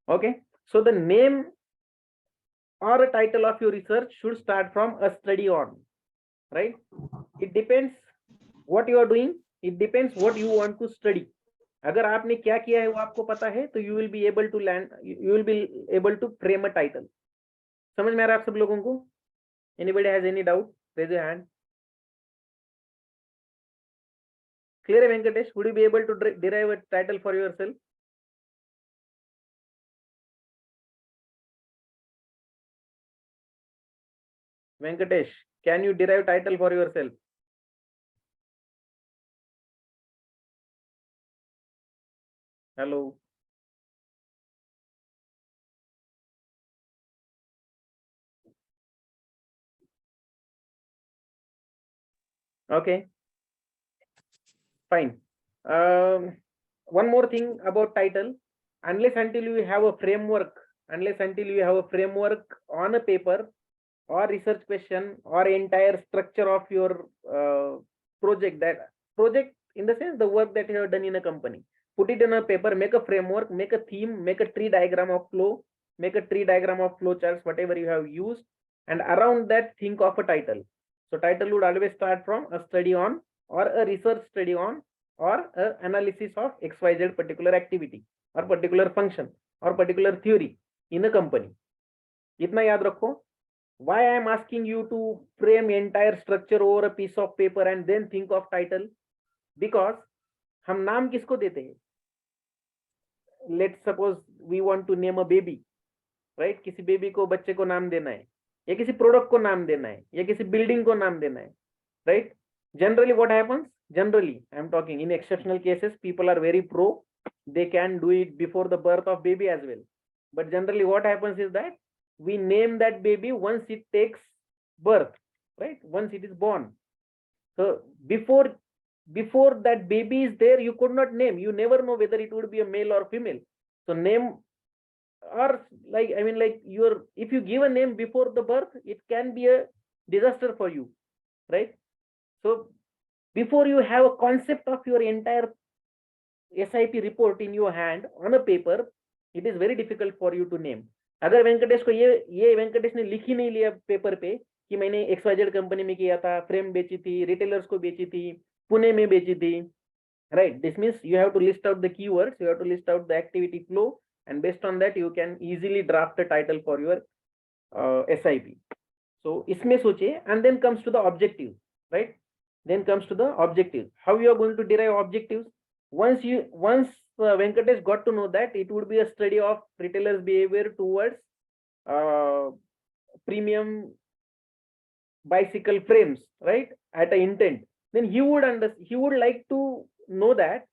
Okay, so the name or a title of your research should start from a study on, right? It depends what you are doing, it depends what you want to study. अगर आपने क्या किया है वो आपको पता है तो you will be able to land, you will be able to frame a title. समझ में आ रहा है आप सब लोगों को? Anybody has any doubt? Raise your hand. Clear, Venkatesh? Would you be able to derive a title for yourself? Venkatesh, can you derive title for yourself? Hello. Okay, fine. One more thing about title. Unless until you have a framework, on a paper or research question or entire structure of your project, that project in the sense the work that you have done in a company, put it in a paper, make a framework, make a theme, make a tree diagram of flow, make a tree diagram of flow charts, whatever you have used, and around that think of a title. So title would always start from a study on or a research study on or a analysis of XYZ particular activity or particular function or particular theory in a company. इतना याद रखो. Why I am asking you to frame entire structure over a piece of paper and then think of title? Because हम नाम किसको देते हैं? Let's suppose we want to name a baby, right? किसी baby को, बच्चे को नाम देना है, या किसी प्रोडक्ट को नाम देना है, या किसी बिल्डिंग को नाम देना है, right? Generally what happens? Generally, I am talking in exceptional cases, people are very pro, they can do it before the birth of baby as well. But generally what happens is that we name that baby once it takes birth, right? Once it is born. So before that baby is there, you could not name. You never know whether it would be a male or female. So name, or like, I mean, like if you give a name before the birth, it can be a disaster for you, right? So before you have a concept of your entire SIP report in your hand on a paper, it is very difficult for you to name. अगर वेंकटेश को ये वेंकटेश ने लिख ही नहीं लिया paper पे कि मैंने XYZ कंपनी में किया था, फ्रेम बेची थी, रिटेलर्स को बेची थी, पुणे में बेची थी, right? This means you have to list out the keywords, you have to list out the activity flow, and based on that you can easily draft a title for your SIP. So इसमें सोचिए, and then comes to the objective, right? Then comes to the objectives. How you are going to derive objectives? Once Venkatesh got to know that it would be a study of retailers' behavior towards premium bicycle frames, right? At an intent, then he would like to know that,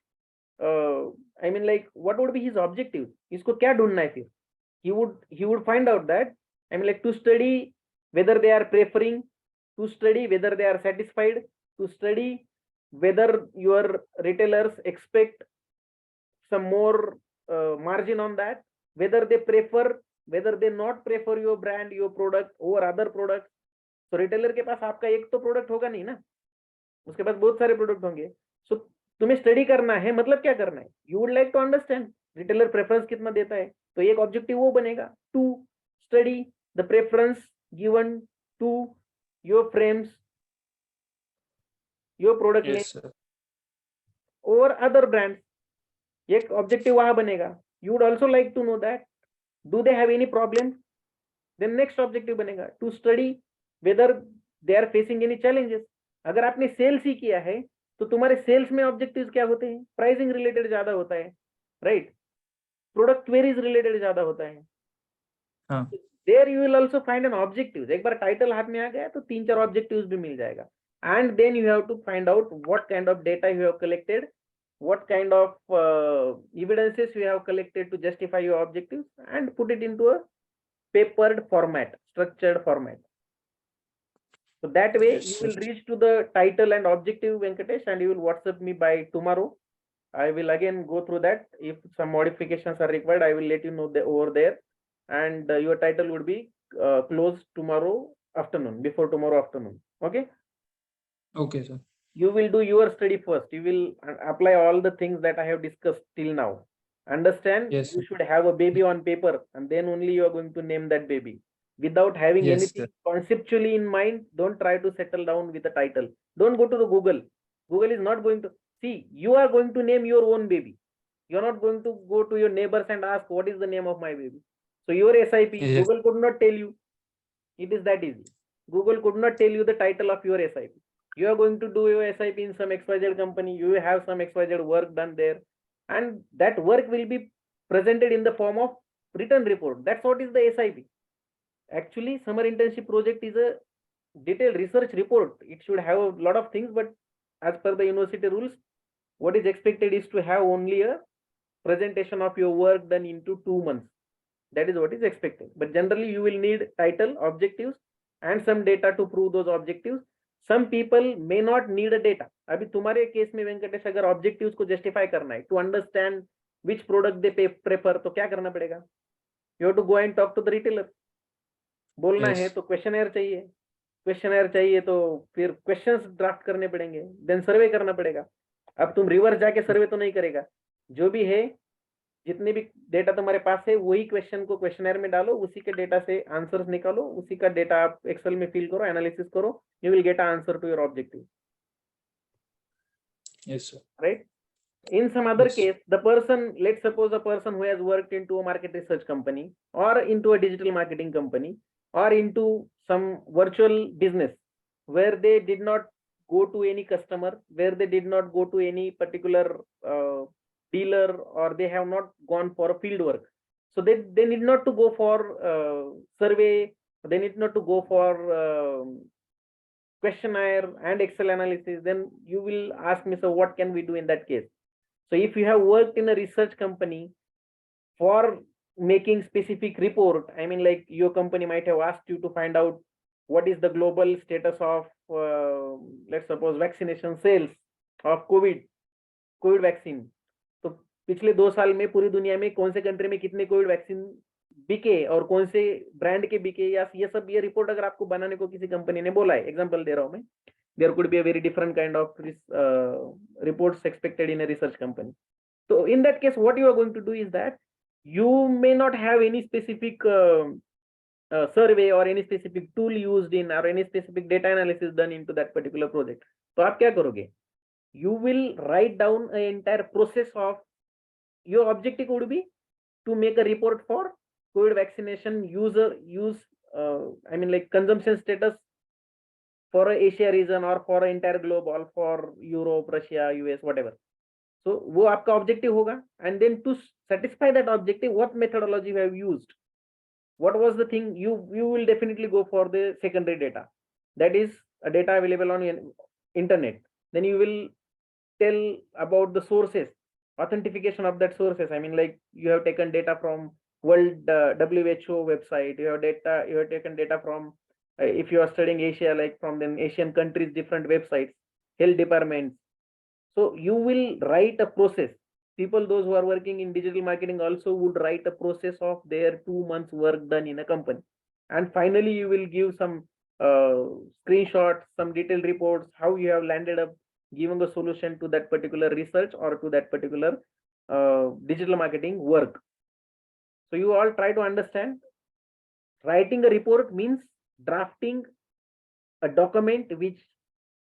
I mean, like, what would be his objective? इसको क्या ढूंढना है फिर? He would find out that, I mean, like, to study whether they are preferring, to study whether they are satisfied, to study whether your retailers expect some more margin on that, whether they prefer, whether they not prefer your brand, your product over other products. So retailer के पास आपका एक तो product होगा नहीं ना, उसके पास बहुत सारे प्रोडक्ट होंगे. So तुम्हें स्टडी करना है, मतलब क्या करना है? You would like to understand retailer preference कितना देता है, तो एक ऑब्जेक्टिव वो बनेगा, to study the preference given to your frames, your product Yes, name sir. or other brands. एक ऑब्जेक्टिव वहां बनेगा. You would also like to know that do they have any problems? Then next objective बनेगा to study whether they are facing any challenges. अगर आपने sales ही किया है तो तुम्हारे सेल्स में ऑब्जेक्टिव्स क्या होते हैं? प्राइसिंग रिलेटेड ज्यादा होता है, राइट? प्रोडक्ट क्वेरीज रिलेटेड ज्यादा होता है. हाँ. There you will also find an objectives. एक बार टाइटल हाथ में आ गया तो 3-4 ऑब्जेक्टिव्स भी मिल जाएगा. And then you have to find out what kind of data you have collected, what kind of evidences you have collected to justify your objectives, and put it into a papered format, structured format. So that way Yes, you sir. will reach to the title and objective, Venkatesh, and you will WhatsApp me by tomorrow. I will again go through that. If some modifications are required, I will let you know over there. And your title would be closed tomorrow afternoon, before tomorrow afternoon. Okay? Okay, sir. You will do your study first. You will apply all the things that I have discussed till now. Understand? Yes, You sir. should have a baby on paper, and then only you are going to name that baby. Without having Yes, anything sir. conceptually in mind, don't try to settle down with a title. Don't go to the Google. Google is not going to see. You are going to name your own baby. You're not going to go to your neighbors and ask what is the name of my baby. So your SIP, Yes, Google could not tell you. It is that easy. Google could not tell you the title of your SIP. You are going to do your SIP in some XYZ company. You have some XYZ work done there, and that work will be presented in the form of written report. That's what is the SIP. Actually, summer internship project is a detailed research report. It should have a lot of things, but as per the university rules, what is expected is to have only a presentation of your work done into 2 months. That is what is expected. But generally, you will need title, objectives, and some data to prove those objectives. Some people may not need a data. अभी तुम्हारे case में वेंकटेश अगर objectives को justify करना है to understand which product they prefer, तो क्या करना पड़ेगा? You have to go and talk to the retailer. बोलना है yes, तो क्वेश्चनर चाहिए. क्वेश्चनर चाहिए तो फिर क्वेश्चंस ड्राफ्ट करने पड़ेंगे, देन सर्वे करना पड़ेगा. अब तुम रिवर्स जाके सर्वे तो नहीं करेगा. जो भी है, जितने भी डेटा तुम्हारे पास है, वही क्वेश्चन को क्वेश्चनर में डालो, उसी के डेटा से आंसर्स निकालो, उसी का डेटा आप एक्सेल में फिल करो, एनालिसिस करो, you will get answer to your objective. yes, sir. Right? In some other Yes, case, the person, let's suppose a person who has worked into a market research company or into a digital marketing company or into some virtual business where they did not go to any customer, where they did not go to any particular dealer, or they have not gone for a field work. So they need not to go for survey, they need not to go for questionnaire and Excel analysis. Then you will ask me, so what can we do in that case? So if you have worked in a research company for making specific report, I mean, like your company might have asked you to find out what is the global status of, let's suppose, vaccination sales of Covid vaccine. तो पिछले 2 साल में पूरी दुनिया में कौन से country में कितने कोविड वैक्सीन बिके और कौन से ब्रांड के बिके, या ये सब, ये रिपोर्ट अगर आपको बनाने को किसी कंपनी ने बोला है, एग्जांपल दे रहा हूं मैं, there could be a very different kind of reports expected in a research company. So in that case, what you are going to do is that you may not have any specific survey or any specific tool used in, or any specific data analysis done into that particular project. तो आप क्या करोगे? You will write down an entire process of, your objective would be to make a report for COVID vaccination I mean, like consumption status for a Asia region or for an entire globe, or for Europe, Russia, US, whatever. So वो आपका objective होगा, and then to satisfy that objective, what methodology you have used, what was the thing, you will definitely go for the secondary data, that is a data available on internet. Then you will tell about the sources, authentication of that sources. I mean, like you have taken data from World WHO website, you have taken data from, if you are studying Asia, like from the Asian countries, different websites, health departments. So you will write a process. People, those who are working in digital marketing, also would write a process of their 2 months work done in a company. And finally, you will give some screenshots, some detailed reports, how you have landed up giving a solution to that particular research or to that particular digital marketing work. So you all try to understand, writing a report means drafting a document which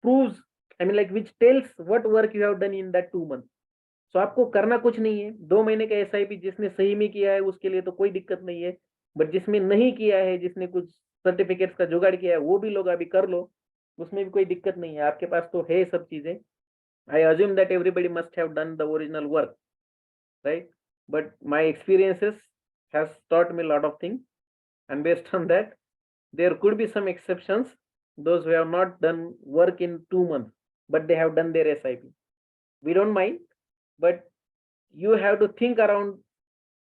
proves, I mean, like which tells what work you have done in that 2 months. So आपको करना कुछ नहीं है. 2 महीने का SIP जिसने सही में किया है उसके लिए तो कोई दिक्कत नहीं है, बट जिसमें नहीं किया है, जिसने कुछ सर्टिफिकेट्स का जुगाड़ किया है, वो भी लोग अभी कर लो, उसमें भी कोई दिक्कत नहीं है. आपके पास तो है सब चीजें. I assume that everybody must have done the original work, right? But my experiences has taught me a lot of things, and based on that, there could be some exceptions, those who have not done work in 2 months, but they have done their SIP. We don't mind, but you have to think around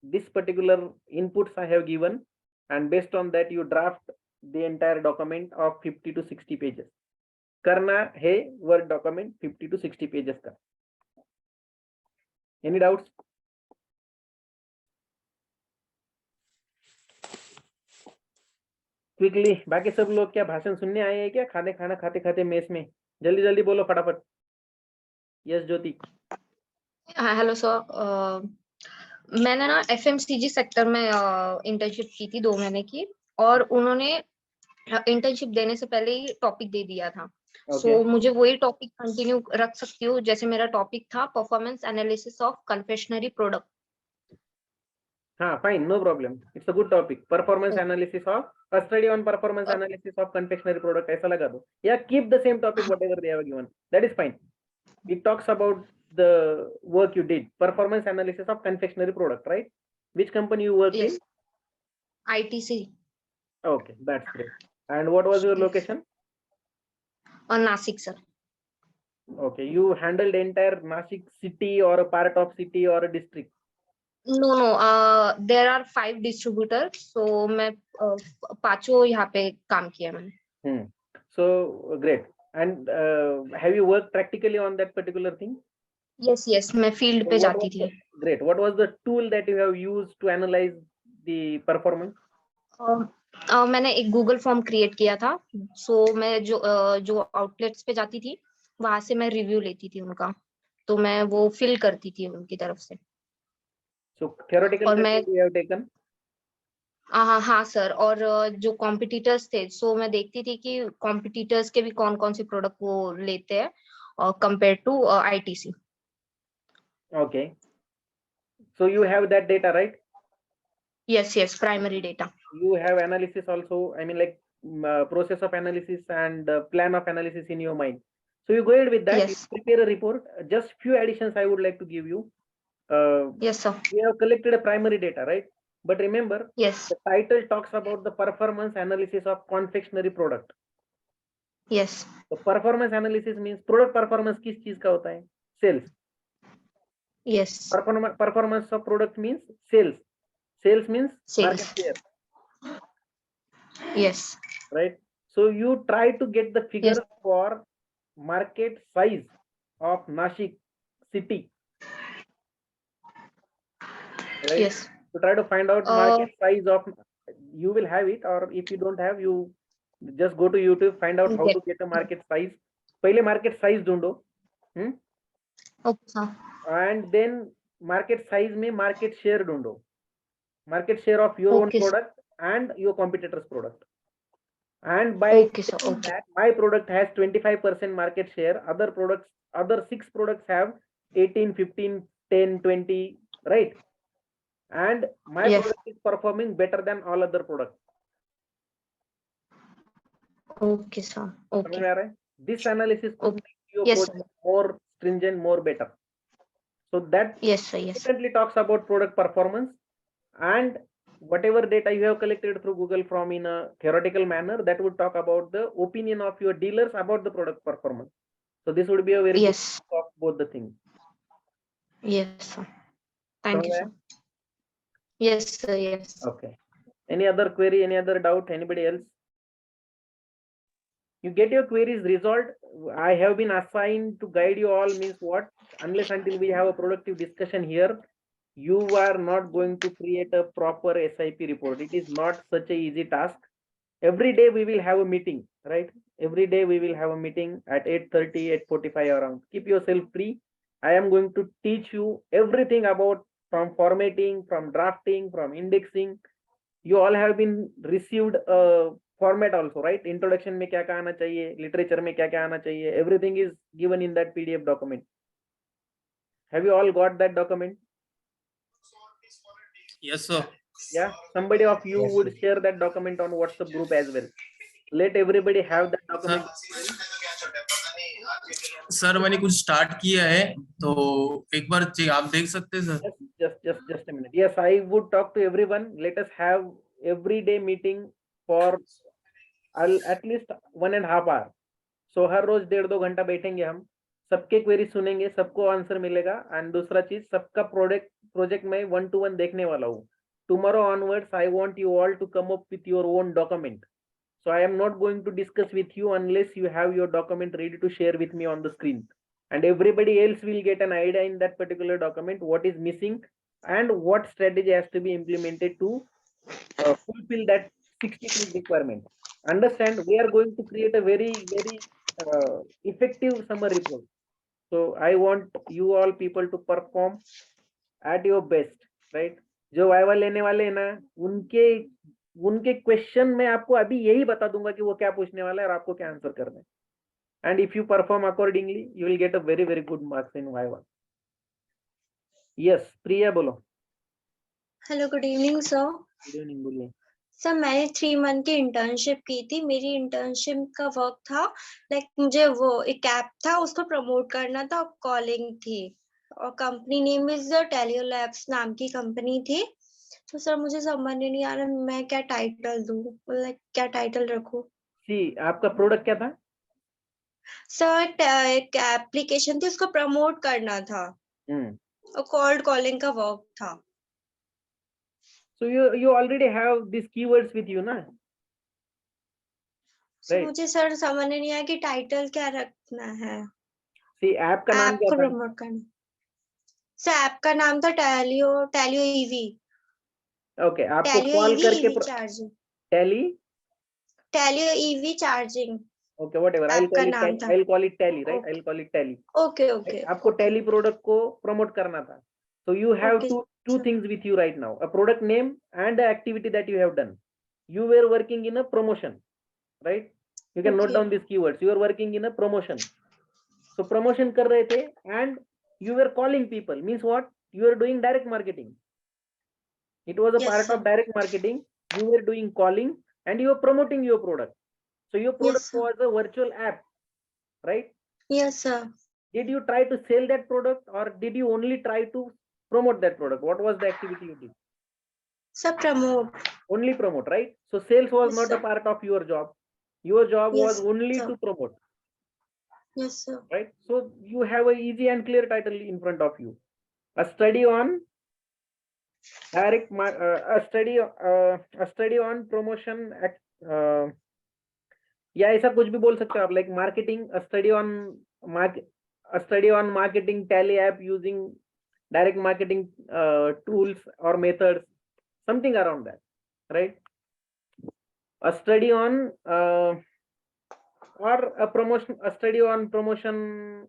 this particular inputs I have given, and based on that, you draft the entire document of 50 to 60 pages. करना है word document 50 to 60 pages का. Any doubts? Quickly, बाकी सब लोग क्या भाषण सुनने आए हैं क्या? खाना खाते खाते मेस में? जल्दी जल्दी बोलो फटाफट. यस ज्योति. Hello, sir. मैंने ना FMCG सेक्टर में इंटर्नशिप की थी 2 महीने की, और उन्होंने इंटर्नशिप देने से पहले ही टॉपिक दे दिया था। Okay. सो मुझे वही टॉपिक कंटिन्यू रख सकती हूँ, जैसे मेरा टॉपिक था performance analysis of confectionery product. हाँ, fine, no problem. It's a good topic. Performance analysis of a study on performance analysis of confectionery product. ऐसा लगा दो. Yeah, keep the same topic whatever they have given. That is fine. It talks about the work you did. Performance analysis of confectionery product, right? Which company you worked Yes, in? ITC Okay, that's great. And what was your Yes. location? और Nashik sir. Okay, you handled entire Nashik city or a part of city or a district. No there are 5 distributor, so मैं पांचों यहाँ पे काम किया मैंने। So great. And have you worked practically on that particular thing? Yes मैं field So पे what जाती was थी। great. What was the tool that you have used to analyze the performance? मैंने एक गूगल फॉर्म क्रिएट किया था, सो मैं जो आउटलेट्स पे जाती थी वहां से मैं रिव्यू लेती थी उनका, तो मैं वो फिल करती थी उनकी तरफ से। So theoretical और मैं method you have taken. हाँ सर, और जो कॉम्पिटिटर्स थे, सो मैं देखती थी कि कॉम्पिटिटर्स के भी कौन कौन से प्रोडक्ट वो लेते हैं compare to ITC। Okay. So you have that data, right? Yes primary data. You have analysis also. I mean, like process of analysis and plan of analysis in your mind. So you go ahead with that. You yes prepare a report. Just few additions I would like to give you. Yes sir. We have collected a primary data, right? But remember, yes the title talks about the performance analysis of confectionery product. Yes तो performance analysis means product performance किस चीज का होता है? Sales. Yes performance of product means sales. Sales means market sales. Share, yes right? So you try to get the figure yes for market size of Nashik city, right? Yes To try to find out market size of, you will have it, or if you don't have, you just go to YouTube, find out how to get a market size. पहले market size ढूंढो, okay sir. and then market size में market share ढूंढो. Market share of your own Okay, sir. product and your competitor's product. And by Okay, sir. checking Okay. that my product has 25% market share, other 6 products have 18, 15, 10, 20, right? And my Yes. product is performing better than all other products. Okay, sir. समझ Okay. में आ रहा है? This analysis could Okay. make your Yes, sir. project more stringent, more better. So that Yes, sir. Yes. significantly talks about product performance, and whatever data you have collected through Google from in a theoretical manner, that would talk about the opinion of your dealers about the product performance. So this would be a very Yes. good of both the things. Yes, sir. Thank you, समझ sir. Yes, sir. Yes. आया? Okay. Any other query? Any other doubt? Anybody else? You get your queries resolved. I have been assigned to guide you all, means what? Unless until we have a productive discussion here, you are not going to create a proper SIP report. It is not such a easy task. Every day we will have a meeting, right? Every day we will have a meeting at 8:30, 8:45 around. Keep yourself free. I am going to teach you everything about, from formatting, from drafting, from indexing. You all have been received a format also, right? Introduction में क्या क्या आना चाहिए, literature में क्या क्या आना चाहिए, everything is given in that PDF document. Have you all got that document? Yes, sir. Yeah, somebody of you would share that document on WhatsApp group as well. Let everybody have that document. Sir मैंने कुछ start किया है, तो एक बार आप देख सकते हैं sir. Just a minute. Yes, I would talk to everyone. Let us have everyday meeting for at least 1.5 hour. So हर रोज 1.5-2 घंटा बैठेंगे हम, सबके क्वेरी सुनेंगे, सबको आंसर मिलेगा. एंड दूसरा चीज, सबका प्रोजेक्ट में 1-to-1 देखने वाला हूँ. Tomorrow onwards, I want you all to come up with your own document. So I am not going to discuss with you unless you have your document ready to share with me on the screen. And everybody else will get an idea in that particular document what is missing and what strategy has to be implemented to fulfill that 60 requirement. Understand, we are going to create a very, very effective summer report. So I want you all people to perform at your best. Right? जो viva लेने वाले हैं ना, उनके question में आपको अभी यही बता दूंगा कि वो क्या पूछने वाला है और आपको क्या आंसर करना है. And if you perform accordingly, you will get a very, very good marks in Viva. Yes, Priya, बोलो. Hello, good evening sir. Good evening, बोलिए. सर, मैंने 3 मंथ की इंटर्नशिप की थी. मेरी इंटर्नशिप का वर्क था लाइक मुझे वो एक ऐप था उसको प्रमोट करना था, कॉलिंग थी और कंपनी नेम इज टेलियो लैब्स नाम की कंपनी थी. तो सर मुझे समझ नहीं आ रहा मैं क्या टाइटल दूं, लाइक क्या टाइटल रखूं. सी, आपका प्रोडक्ट क्या था? सर एक एप्लीकेशन थी उसको प्रमोट करना था और कोल्ड कॉलिंग का वर्क था. So you already have these keywords with you, ना? So, Right. मुझे सर समझ नहीं आया कि टाइटल क्या रखना है. सी, ऐप का नाम ऐप क्या को था? प्रमोट करना. सर ऐप का नाम था टेलियो ईवी. ओके, आपको टेलियो कॉल ईवी करके चार्जिंग. टेली, Telio EV charging okay, whatever, app का नाम था. I'll call it tally, right? Okay. I'll call it tally. Okay Right? Okay आपको टेली प्रोडक्ट को प्रमोट करना था. So you have Okay, two sir. things with you right now: a product name and the activity that you have done. You were working in a promotion, right? You can note Okay. down these keywords. You are working in a promotion. So promotion कर रहे थे and you were calling people. Means what? You are doing direct marketing. It was a Yes, part sir. of direct marketing. You were doing calling and you were promoting your product. So your product Yes, sir. was a virtual app, right? Yes, sir. Did you try to sell that product or did you only try to promote that product? What was the activity you did? Sir, promote. Only promote, right? So sales was Yes, not a sir. part of your job. Your job Yes, was only sir. to promote, Yes, sir. right? So you have a easy and clear title in front of you: a study on a study on promotion या ऐसा कुछ भी बोल सकते हो आप, like marketing, a study on marketing tally app using direct marketing tools or methods, something around that, right? A study on or a study on promotion.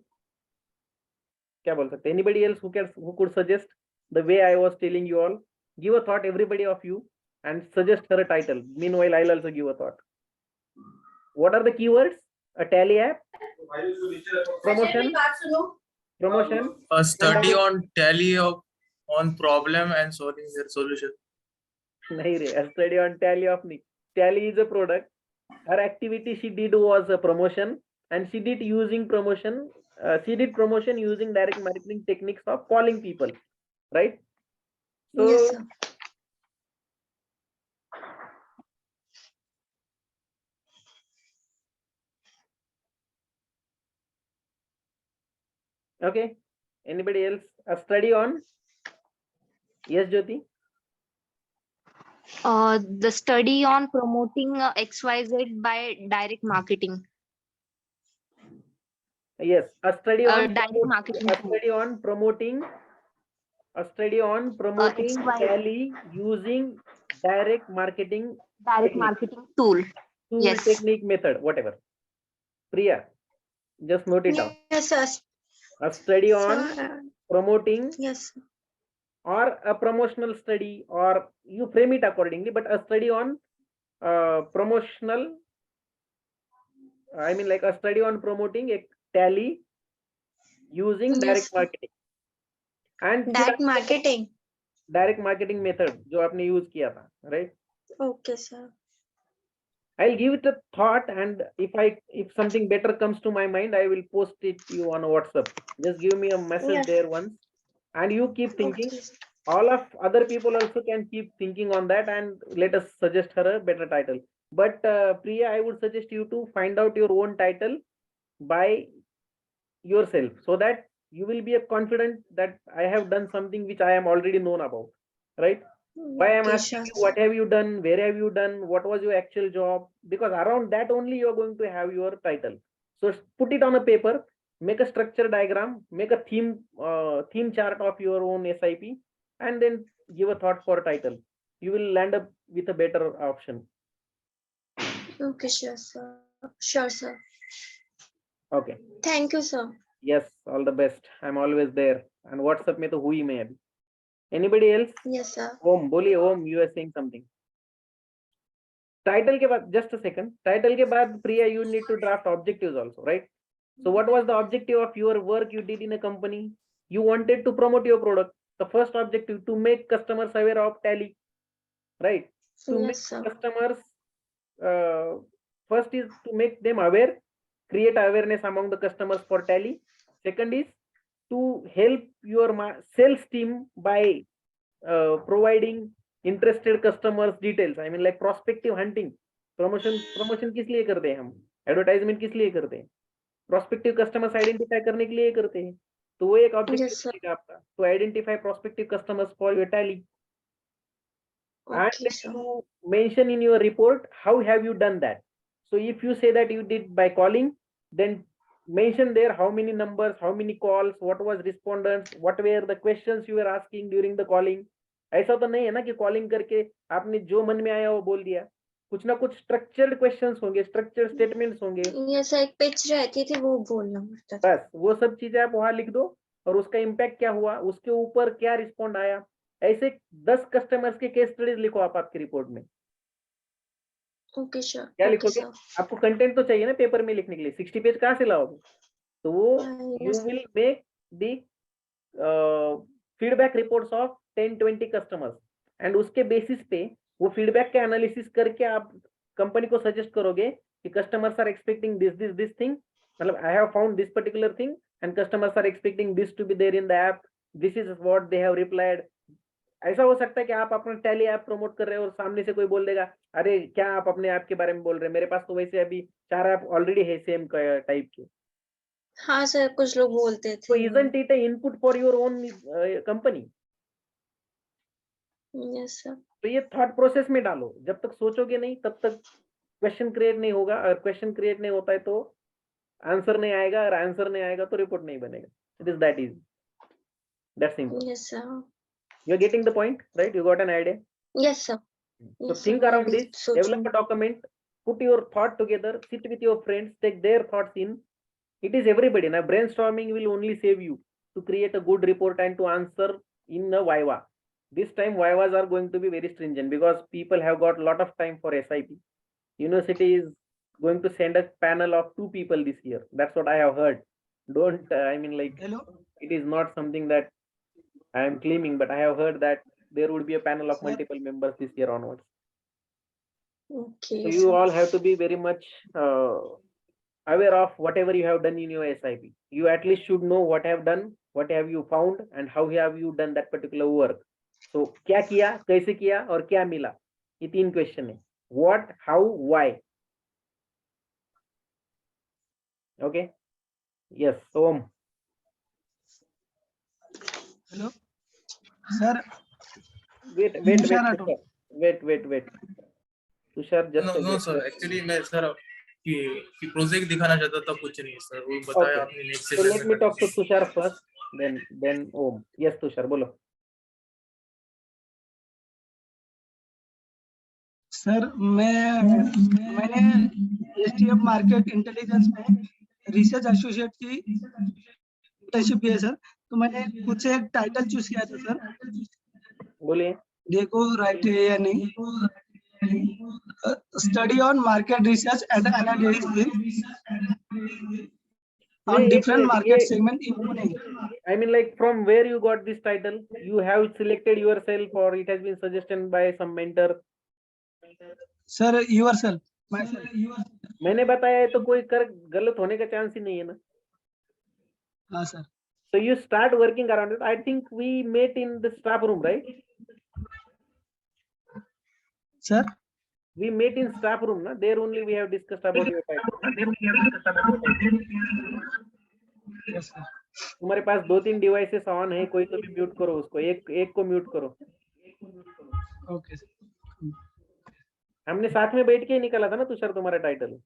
क्या बोल सकते हैं? Anybody else who could suggest the way I was telling you all? Give a thought, everybody of you, and suggest her a title. Meanwhile, I'll also give a thought. What are the keywords? A tally app, promotion, A study on tally on problem and solving their solution. नहीं रे, a study on tally of नहीं. Tally is a product. Her activity she did was a promotion, and she did promotion using direct marketing techniques of calling people, right? So Yes, sir. okay, anybody else? A study on? Yes, Jyoti. The study on promoting XYZ by direct marketing. Yes, a study Direct marketing. promoting XY tally using direct marketing direct marketing tool. Yes. technique, method, whatever. Priya, just note it down. Yes, sir. A study on Sir. promoting Yes. or a promotional study, or you frame it accordingly, but a study on promotional, I mean like a study on promoting a tally using Yes, direct sir. marketing and Direct direct marketing marketing. method जो आपने use किया था, right? Okay, sir. I'll give it a thought, and if something better comes to my mind, I will post it to you on WhatsApp. Just give me a message Yes. there once, and you keep thinking. Okay. All of other people also can keep thinking on that, and let us suggest her a better title. But Priya, I would suggest you to find out your own title by yourself, so that you will be confident that I have done something which I am already known about, right? Why I'm Okay, asking sure. you, what have you done, where have you done, what was your actual job? Because around that only you're going to have your title. So put it on a paper, make a structure diagram, make a theme chart of your own SIP, and then give a thought for a title. You will land up with a better option. Okay, sure, sir. Sure, sir. Okay. Thank you, sir. Yes, all the best. I'm always there. And WhatsApp में तो हुई मैं अभी. Anybody else? Yes, sir. Om, बोलिए Om, you are saying something. Title के बाद, just a second. Title के बाद, Priya, you need to draft objectives also, right? So what was the objective of your work you did in a company? You wanted to promote your product. The first objective, to make customers aware of Tally, right? To make Yes, sir. customers, first is to make them aware, create awareness among the customers for Tally. Second is to help your sales team by providing interested customers details. I mean like prospective hunting. Promotion किस लिए करते हैं हम? Advertisement किस लिए करते हैं? Prospective customers identify करने के लिए करते हैं. तो वो एक ऑब्जेक्टिव Yes, sir. रहेगा आपका, to identify prospective customers for your Tally. And Okay, sir. you mention in your report how have you done that. So if you say that you did by calling, then mention there how many numbers, how many calls, what was respondents, what were the questions you were asking during the calling. ऐसा तो नहीं है ना कि calling करके आपने जो मन में आया वो बोल दिया. कुछ ना कुछ स्ट्रक्चर्ड क्वेश्चंस होंगे, स्ट्रक्चर्ड स्टेटमेंट्स होंगे. Yes, sir. एक पिच रहती थी, वो बोलना पड़ता था. बस वो सब चीजें आप वहां लिख दो और उसका इम्पैक्ट क्या हुआ, उसके ऊपर क्या रिस्पॉन्ड आया. ऐसे 10 कस्टमर्स के केस स्टडीज लिखो आप आपकी रिपोर्ट में. Okay, sir. क्या Okay, लिखोगे? sir. आपको कंटेंट तो चाहिए ना पेपर में लिखने के लिए. 60 पेज कहाँ से लाओगे? तो वो you Yes. Will make the feedback reports of 10-20 customers and उसके बेसिस पे वो फीडबैक का एनालिसिस करके आप कंपनी को सजेस्ट करोगे कि customers are expecting this thing, मतलब I have found this particular thing and customers are expecting this to be there in the app, this is what they have replied. ऐसा हो सकता है कि आप अपना टैली ऐप प्रमोट कर रहे हो और सामने से कोई बोल देगा, अरे क्या आप अपने ऐप के बारे में बोल रहे हैं, मेरे पास तो वैसे अभी 4 ऐप ऑलरेडी है सेम टाइप के. हाँ सर, कुछ लोग बोलते So थे. isn't it an input for your own company? Yes, sir. तो ये थॉट प्रोसेस में डालो. जब तक सोचोगे नहीं तब तक क्वेश्चन क्रिएट नहीं होगा, और क्वेश्चन क्रिएट नहीं होता है तो आंसर नहीं आएगा, और आंसर नहीं आएगा तो रिपोर्ट नहीं बनेगा. It is that easy, that simple. Yes, sir. You are getting the point, right? You got an idea. Yes, sir. So Yes, think sir. around अभी this, सोचूंगी. develop a document, put your thought together, sit with your friends, take their thoughts in. It is everybody. Now brainstorming will only save you to create a good report and to answer in a Viva. This time Vivas are going to be very stringent because people have got a lot of time for SIP. University is going to send a panel of 2 people this year. That's what I have heard. Don't, I mean like, Hello. it is not something that I am claiming, but I have heard that there would be a panel of Sir. multiple members this year onwards. Okay, So you sir. all have to be very much aware of whatever you have done in your SIP. You at least should know what have done, what have you found, and how have you done that particular work. So क्या किया, कैसे किया और क्या मिला, ये 3 question है. What, how, why. Okay. Yes. Om. Hello. Sir. Wait. Tushar, Wait. Tushar, just a No minute. sir, actually मैं सर कि प्रोजेक्ट दिखाना चाहता था, कुछ नहीं सर, वो बताया आपने next So let session me में. talk to Tushar first, then Om. Yes, Tushar, बोलो. सर मैंने एसटीएफ मार्केट इंटेलिजेंस में रिसर्च एसोसिएट की इंटर्नशिप की है सर. तो मैंने खुद से एक टाइटल चूज किया था सर. बोलिए. देखो राइट है या नहीं. Study on market research and analysis on different market segment in Pune. I mean like from where you got this title? You have selected yourself or it has been suggested by some mentor? Sir, yourself. Myself. मैंने बताया है तो कोई गलत होने का chance ही नहीं है ना. हाँ sir. So you start working around it. I think we met in the staff room, right? Sir. We met in staff room, na? There only we have discussed about your title. Yes, sir. तुम्हारे पास 2-3 devices on है, कोई तो भी mute करो उसको, एक को mute करो. Okay, sir. हमने साथ में बैठ के ही निकाला था ना तुषार तुम्हारा टाइटल.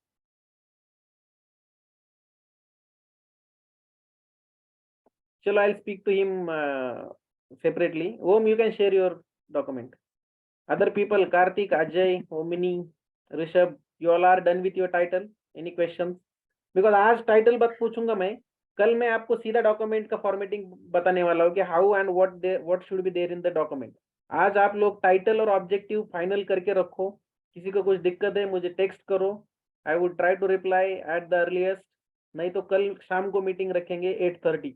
चलो, I'll speak to him separately. Om, you can share your document. Other people, Karthik, Ajay, Omini, Rishabh, you all are done with your title. Any questions? Because आज टाइटल बात पूछूंगा मैं, कल मैं आपको सीधा डॉक्यूमेंट का फॉर्मेटिंग बताने वाला हूँ कि how and what should be there in the document. आज आप लोग टाइटल और ऑब्जेक्टिव फाइनल करके रखो। किसी को कुछ दिक्कत है मुझे टेक्स्ट करो, I would try to reply at the earliest, नहीं तो कल शाम को मीटिंग रखेंगे 8:30।